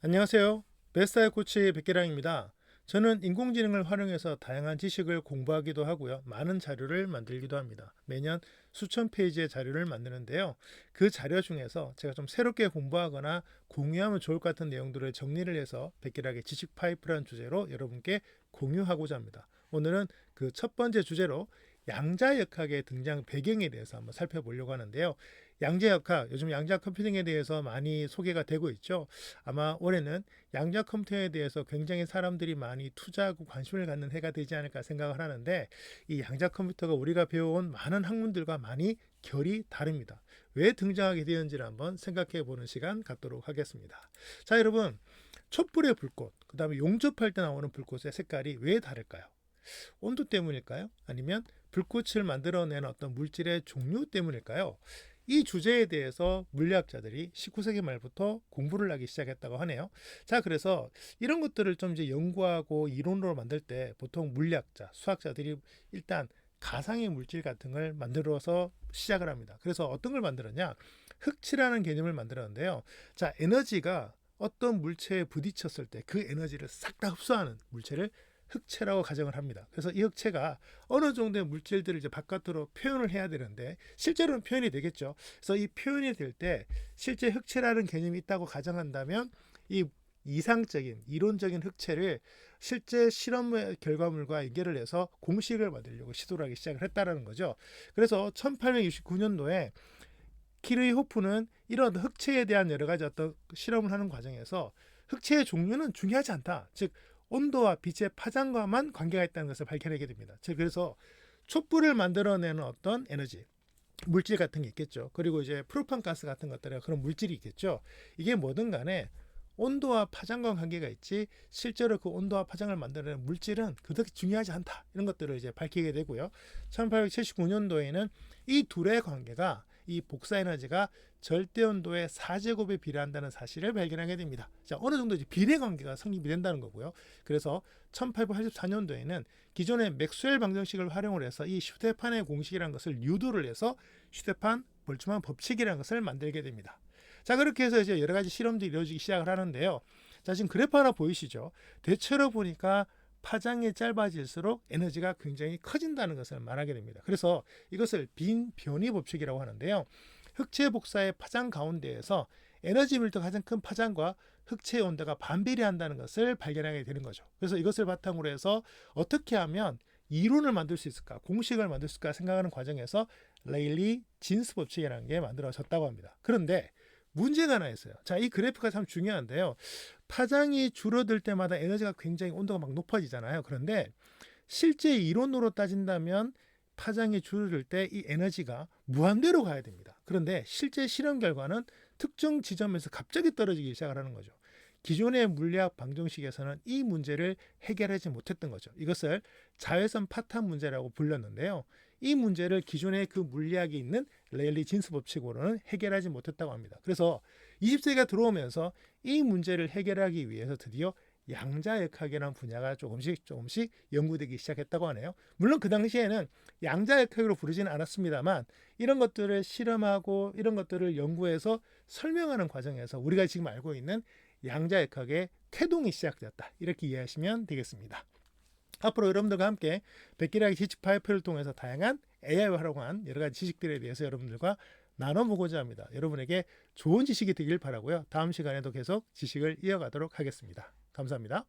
안녕하세요. 베스트아이 코치 백계랑입니다. 저는 인공지능을 활용해서 다양한 지식을 공부하기도 하고요. 많은 자료를 만들기도 합니다. 매년 수천 페이지의 자료를 만드는데요. 그 자료 중에서 제가 좀 새롭게 공부하거나 공유하면 좋을 것 같은 내용들을 정리를 해서 백계랑의 지식 파이프라는 주제로 여러분께 공유하고자 합니다. 오늘은 그 첫 번째 주제로 양자역학의 등장 배경에 대해서 한번 살펴보려고 하는데요. 양자역학, 요즘 양자 컴퓨팅에 대해서 많이 소개가 되고 있죠. 아마 올해는 양자 컴퓨터에 대해서 굉장히 사람들이 많이 투자하고 관심을 갖는 해가 되지 않을까 생각을 하는데, 이 양자 컴퓨터가 우리가 배워온 많은 학문들과 많이 결이 다릅니다. 왜 등장하게 되었는지를 한번 생각해 보는 시간 갖도록 하겠습니다. 자, 여러분, 촛불의 불꽃, 그 다음에 용접할 때 나오는 불꽃의 색깔이 왜 다를까요? 온도 때문일까요? 아니면 불꽃을 만들어내는 어떤 물질의 종류 때문일까요? 이 주제에 대해서 물리학자들이 19세기 말부터 공부를 하기 시작했다고 하네요. 자, 그래서 이런 것들을 좀 이제 연구하고 이론으로 만들 때 보통 물리학자, 수학자들이 일단 가상의 물질 같은 걸 만들어서 시작을 합니다. 그래서 어떤 걸 만들었냐? 흑치라는 개념을 만들었는데요. 자, 에너지가 어떤 물체에 부딪혔을 때 그 에너지를 싹 다 흡수하는 물체를 흑체라고 가정을 합니다. 그래서 이 흑체가 어느 정도의 물질들을 이제 바깥으로 표현을 해야 되는데 실제로는 표현이 되겠죠. 그래서 이 표현이 될 때 실제 흑체라는 개념이 있다고 가정한다면 이 이상적인 이론적인 흑체를 실제 실험의 결과물과 연결을 해서 공식을 만들려고 시도를 하기 시작을 했다는 거죠. 그래서 1869년도에 키르이호프는 이런 흑체에 대한 여러 가지 어떤 실험을 하는 과정에서 흑체의 종류는 중요하지 않다. 즉 온도와 빛의 파장과만 관계가 있다는 것을 밝혀내게 됩니다. 즉 그래서 촛불을 만들어내는 어떤 에너지, 물질 같은 게 있겠죠. 그리고 이제 프로판 가스 같은 것들에 그런 물질이 있겠죠. 이게 뭐든 간에 온도와 파장과 관계가 있지 실제로 그 온도와 파장을 만들어내는 물질은 그렇게 중요하지 않다. 이런 것들을 이제 밝히게 되고요. 1879년도에는 이 둘의 관계가 이 복사 에너지가 절대 온도의 4제곱에 비례한다는 사실을 발견하게 됩니다. 자, 어느 정도 이제 비례 관계가 성립이 된다는 거고요. 그래서 1884년도에는 기존의 맥스웰 방정식을 활용을 해서 이 슈테판의 공식이라는 것을 유도를 해서 슈테판 볼츠만 법칙이라는 것을 만들게 됩니다. 자, 그렇게 해서 이제 여러 가지 실험들이 이루어지기 시작을 하는데요. 자, 지금 그래프 하나 보이시죠? 대체로 보니까 파장이 짧아질수록 에너지가 굉장히 커진다는 것을 말하게 됩니다. 그래서 이것을 빈 변이 법칙이라고 하는데요. 흑체 복사의 파장 가운데에서 에너지 밀도가 가장 큰 파장과 흑체의 온도가 반비례한다는 것을 발견하게 되는 거죠. 그래서 이것을 바탕으로 해서 어떻게 하면 이론을 만들 수 있을까, 공식을 만들 수 있을까 생각하는 과정에서 레일리 진스 법칙이라는 게 만들어졌다고 합니다. 그런데 문제가 하나 있어요. 자, 이 그래프가 참 중요한데요. 파장이 줄어들 때마다 에너지가 굉장히 온도가 막 높아지잖아요. 그런데 실제 이론으로 따진다면 파장이 줄어들 때 이 에너지가 무한대로 가야 됩니다. 그런데 실제 실험 결과는 특정 지점에서 갑자기 떨어지기 시작을 하는 거죠. 기존의 물리학 방정식에서는 이 문제를 해결하지 못했던 거죠. 이것을 자외선 파탄 문제라고 불렸는데요. 이 문제를 기존의 그 물리학에 있는 레일리 진스 법칙으로는 해결하지 못했다고 합니다. 그래서 20세기가 들어오면서 이 문제를 해결하기 위해서 드디어 양자역학이라는 분야가 조금씩 연구되기 시작했다고 하네요. 물론 그 당시에는 양자역학으로 부르지는 않았습니다만 이런 것들을 실험하고 이런 것들을 연구해서 설명하는 과정에서 우리가 지금 알고 있는 양자역학의 태동이 시작되었다. 이렇게 이해하시면 되겠습니다. 앞으로 여러분들과 함께 백기라기 지식 파이프를 통해서 다양한 AI와 활용한 여러 가지 지식들에 대해서 여러분들과 나눠보고자 합니다. 여러분에게 좋은 지식이 되길 바라고요. 다음 시간에도 계속 지식을 이어가도록 하겠습니다. 감사합니다.